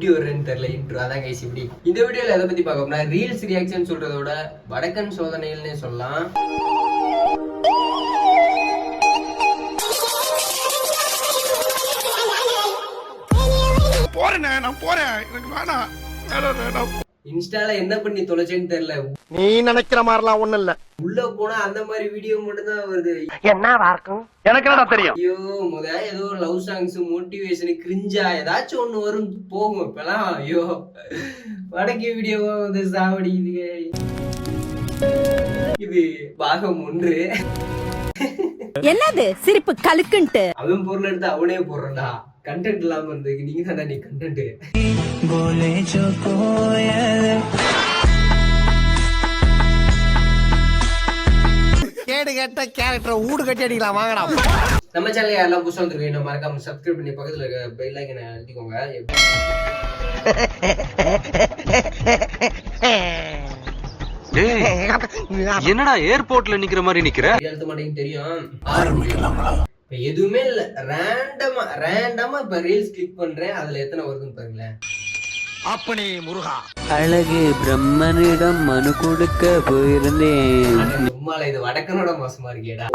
எப்படி வருன்னு தெரியல இன்ட்ரோ. அதான் கைஸ் இப்படி. இந்த வீடியோல எதை பத்தி பார்க்க போனா ரீல்ஸ் ரியாக்ஷன் சொல்றதோட வடக்கன் சோதனைகள்னே சொல்லலாம். நான் போறேன், எனக்கு வேணாம். இன்ஸ்டால என்ன பண்ணி தொலைச்சேன்னு தெரியல. நீ நினைக்கிற மாதிரிலாம் ஒண்ணு இல்ல. உள்ள போனா அந்த மாதிரி வீடியோ மட்டும் தான் வருது. என்னவா இருக்கும் எனக்கு என்னடா தெரியும். ஐயோ ஏதோ லவ் சாங்ஸ் மோட்டிவேஷன் கிரிஞ்சா ஏதாச்சும் ஒண்ணு வரும் போகும். இப்பெல்லாம் ஐயோ வடக்கு வீடியோவா வந்து சாவடி. இது பாகம் 1. என்னது சிரிப்பு கலுக்குன்ட்டு அவன் பொருள் எடுத்து அவனே போடுறா. கண்டென்ட் இல்லாம இருந்ததுக்கு நீங்க தானே நீ கண்டென்ட். கேடு கேட்ட கேரக்டர் ஊடு கட்டி அடிக்கலாம் வாங்கடா. நம்ம சேனல் யாரெல்லாம் புதுசா வந்துருக்கீங்க மறக்காம சப்ஸ்கிரைப் பண்ணி பக்கத்துல இருக்க பெல் ஐகானை அழுத்திக்கோங்க. என்னடா ஏர்போர்ட்ல நிக்கிற மாதிரி நிக்கிற? எழுத மாட்டேங்குது தெரியும். ஆரம்பிக்கலாங்களா? எதுவுமே இல்ல, ரேண்டமா இப்ப ரீல்ஸ் கிளிக் பண்றேன். அதுல எத்தனை வருதுன்னு பாருங்களேன். அப்பனே முருகா. அழகு பிரம்மனிடம் மனு கொடுக்க போயிருந்தேன். சும்மால இது வடக்கனோட மோசமா இருக்கேடா.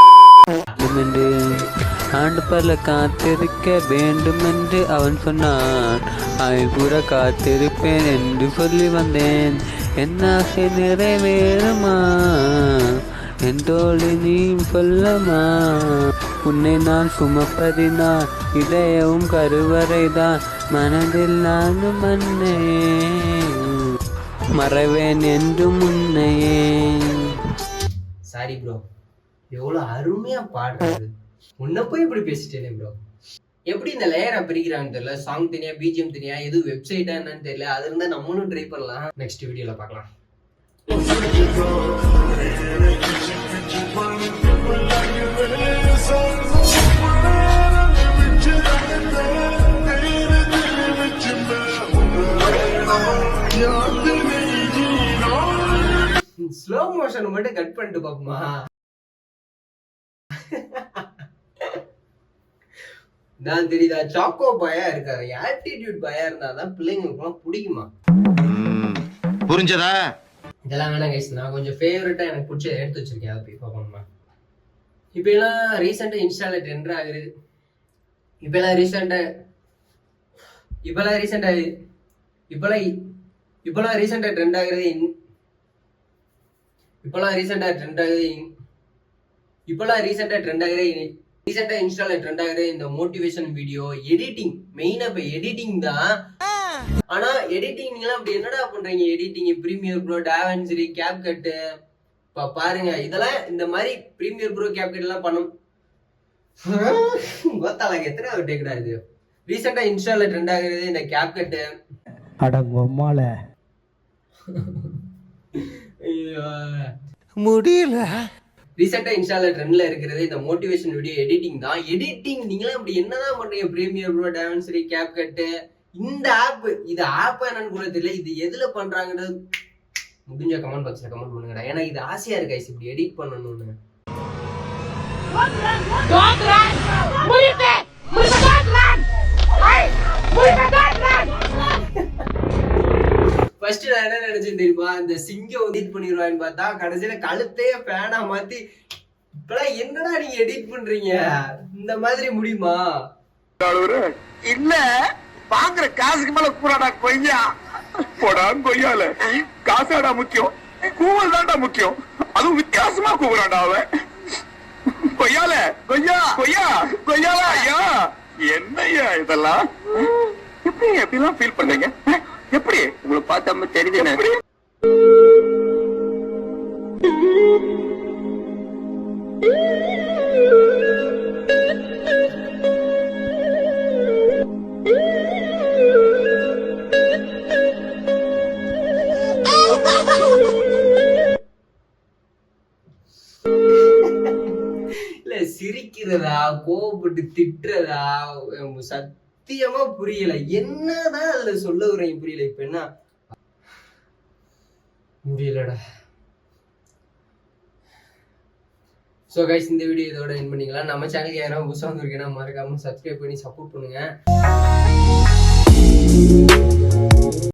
ஆண்டு பல காத்திருக்க வேண்டும் என்று அவன் சொன்னான். ஆய்வுற காத்திருப்பேன் என்று சொல்லி வந்தேன். என்ன ஆசை நிறைவேறுமா என் தோழி நீ சொல்லமா. உன்னை நான் சுமப்பதினால் இதயவும் கருவறைதான். மனதில் நானும் மண்ணே மறைவேன் என்று முன்னையே. சாரி ப்ரோ, எவ்வளவு அருமையா பாடுறது. உன்ன போய் இப்படி பேசிட்டேனே ப்ரோ. எப்படி இந்த லேயரை பிரிக்கிறான்னு தெரியல. சாங் தனியா பிஜிஎம் தனியா எது வெப்சைட்டா என்னன்னு தெரியல. அது இருந்தா நம்மளும் ட்ரை பண்ணலாம். நெக்ஸ்ட் வீடியோல பார்க்கலாம். ஸ்லோ மோஷன் மட்டும் கட் பண்ணிட்டு பாப்போமா? நான் தெரியுதா சாக்கோ பாயா இருக்காரு. ஆட்டிடியூட் பாயா இருந்தாதான் பிள்ளைங்களுக்குலாம் பிடிக்குமா? புரிஞ்சதா? இதெல்லாம் வேணாம் கைஸ். நான் கொஞ்சம் ஃபேவரட்டா எனக்கு பிடிச்ச எடுத்து வச்சிருக்கேன். அதை போய் பார்க்கணுமா? இப்ப எல்லாம் ரீசெண்டா இன்ஸ்டால ட்ரெண்ட் ஆகுது. இப்பெல்லாம் ரீசெண்டா ட்ரெண்ட் ஆகுறது. ரீசெண்டா இன்ஸ்டால ட்ரெண்ட் ஆகுது இந்த மோட்டிவேஷன் வீடியோ எடிட்டிங். மெயினா இப்ப எடிட்டிங் தான். ஆனா எடிட்டிங் நீங்களாம் அப்படி என்னடா பண்றீங்க? Editing premier bro, da Vinci, CapCut. இப்ப பாருங்க இதெல்லாம் இந்த மாதிரி பிரீமியர் ப்ரோ கேப்கட் எல்லாம் பண்ணும். கோத்தாலக்கு எத்தனை டேக்கடா இது. ரீசெண்டா இன்ஸ்டால ட்ரெண்ட் ஆகுறது இந்த கேப்கட். அடங்கம்மால முடியல. ரீசெண்டா இன்ஸ்டால ட்ரெண்ட்ல இருக்கிறது இந்த மோட்டிவேஷன் வீடியோ எடிட்டிங் தான். எடிட்டிங் நீங்களாம் அப்படி என்னதான் பண்றீங்க? Premier bro, da Vinci, CapCut. இந்த ஆப் இது ஆப் என்னன்னு கூட தெரியல. இது எதுல பண்றாங்கன்னு முடிஞ்ச கமெண்ட் பாக்ஸ்ல கமெண்ட் பண்ணுங்கடா. ஏன்னா இது ஆசையா இருக்கு guys இப்படி எடிட் பண்ணணும்னு. ஃபர்ஸ்ட் நான் என்ன நினைச்சேன் தெரியுமா? இந்த சிங்கம் எடிட் பண்ணிடுவான்னு பார்த்தா கடைசியில கழுத்தையே ஃபேனா மாத்தி. இப்பெல்லாம் என்னடா நீங்க எடிட் பண்றீங்க? இந்த மாதிரி முடியுமா? இல்ல வாங்குற காசுக்கு மேல கூறாடா கொய்யா. போடா கொய்யால காசாடா முக்கியம், கூவல் தான்டா முக்கியம். அதுவும் வித்தியாசமா கூவுறான்டா அவன். கொய்யால கொய்யா கொய்யா கொய்யால. ஐயா என்னய்யா இதெல்லாம்? எப்படிலாம் ஃபீல் பண்றீங்க? எப்படி உங்களை பார்த்தா தெரியுது? இல்ல சிரிக்கிறதா கோபப்பட்டு திட்டுறதா சத்தியமா புரியல. என்னதான் அதுல சொல்ல வரீங்க புரியல. இப்ப என்ன முடியலடா. சோ கைஸ் இந்த வீடியோ இதோட எண்ட் பண்ணிக்கலாம். நம்ம சேனலுக்கு யாராவது புதுசா வந்திருக்கீங்கன்னா மறக்காம சப்ஸ்கிரைப் பண்ணி சப்போர்ட் பண்ணுங்க.